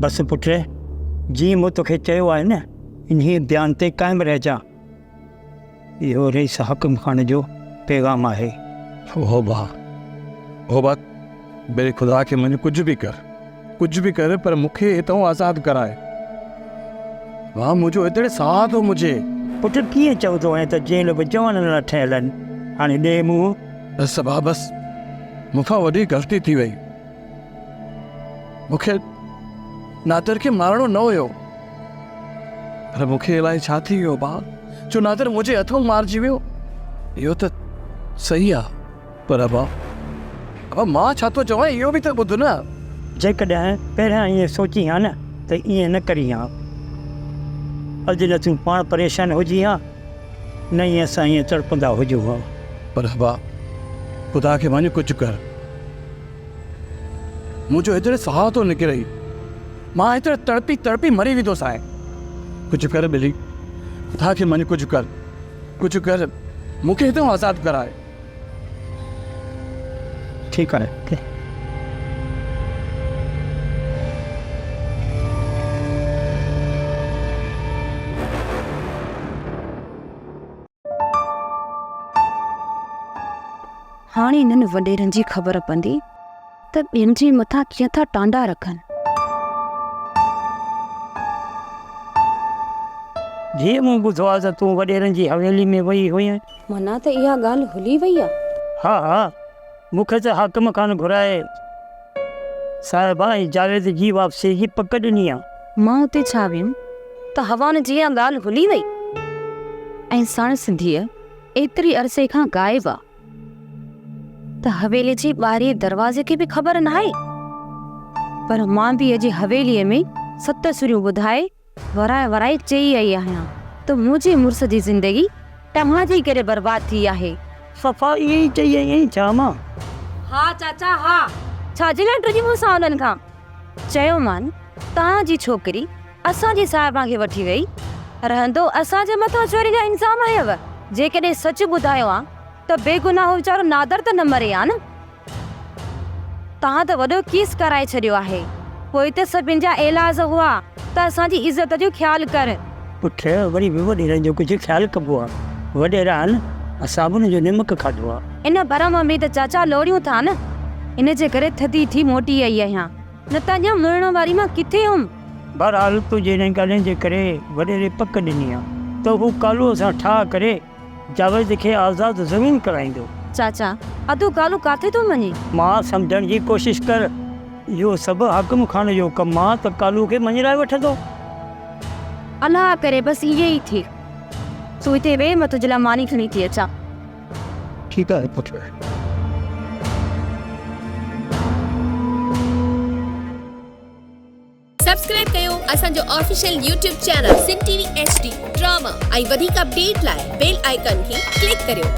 बस पुट जी मूं तोखे चयो आहे न इन्ही बयान ते क़ाइमु रहिजा। इहो रईस हकम खान जो पैगाम आहे। हो बा मेरे खुदा के मन कुछ भी कर पर मुखे इतो आज़ाद कराए। वाह मुझो एतरे साथ हो मुझे। पुट कीअं चवंदो आहे त जेल बि जवाननि लाइ ठहियल आहिनि। हाणे ॾे मुंहुं। बस मूंखां वॾी ग़लती थी वई। मूंखे नादिर खे मारणो न हुयो, पर मूंखे अलाए छा थी वियो भाउ, जो नादिर मुंहिंजे हथों मारिजी वियो। इहो त सही आहे, पर अब मां छा थो चवां इहो बि त ॿुध न। जेकॾहिं पहिरियां ईअं सोची हा न त ईअं न करी हा। अॼु न तूं पाण परेशान हुजी हा, न ईअं असां ईअं तड़पंदा हुजूं हा। पर भाउ खुदा खे मञ कुझु कर। मुंहिंजो एतिरे साह थो निकिरे, मां एतिरे तड़पी मरी वेंदुसि। आहे कुझु कर बिली, खुदा खे मञ कुझु कर, मूंखे हितां आज़ादु कराए। ठीकु आहे। हाणे इन्हनि वॾेरनि जी ख़बर पवंदी त ॿियनि जे मथां कीअं था टांडा रखनि। जीअं मूं ॿुधो आहे त तूं वॾेरनि जी हवेली में वई हुई। माना त इहा ॻाल्हि भुली वई आहे। हा मूंखे त हाकिम खान घुराए साहिबा ऐं जावेद जी वापसी जी पक ॾिनी आहे। मां उते छा वियमि त हवान जी इहा ॻाल्हि भुली वई ऐं साण सिंधीअ एतिरी अरसे खां गाइब आहे त हवेली जी ॿाहिरीं दरवाज़े खे बि ख़बर न आहे। पर मां बि अॼु हवेलीअ में 7 सुरियूं ॿुधाए वराए चई आई आहियां त मुंहिंजे मुड़ुस जी ज़िंदगी तव्हां जे करे बर्बाद थी आहे। सफ़ा ईअं ई चई आई छा मां? हा चाचा हा। छाजे लाइ टिजी मूंसां उन्हनि खां चयोमान तव्हांजी छोकिरी असांजी साहिबा खे वठी वई, रहंदो असांजे मथां चोरी जा इल्ज़ाम आयव। जेकॾहिं सच ॿुधायो आहे त बेगुनाह वीचारो नादर त न मरे आहे न। तव्हां त वॾो केस कराए छॾियो आहे, पोइ त सभिनि जा इलाज हुआ त असांजी इज़त जो ख़्यालु कर। पुठ वरी बि वॾेरनि जो कुझु ख़्यालु कबो आहे। वॾेरा आहिनि, असां बि हुनजो निमक खाधो आहे। इन भरम में त चाचा लोड़ियूं था न, इन जे करे थधी थी मोटी आई आहियां, न त अञा मिलण वारी मां किथे हुअमि। बहरहाल तुंहिंजे हिन ॻाल्हियुनि जे करे वॾेरे पक ॾिनी आहे त हू कालूअ सां ठाह करे जावेद खे आज़ादु ज़मीन कराईंदो। चाचा अधु कालू काथे थो मञे? मां सम्झण जी कोशिशि कर, इहो सभु हाकिम खान जो कमु आहे त कालू खे मञाए वठंदो। अलाह करे बसि इहे ई थिए। तूं हिते वेह, मां तुंहिंजे लाइ मानी खणी थी अचां। ठीकु आहे पुट। सब्सक्राइब कयो असांजो official YouTube channel Sindh TV HD drama ऐं वधीक अपडेट लाइ बेल आइकन खे क्लिक करियो।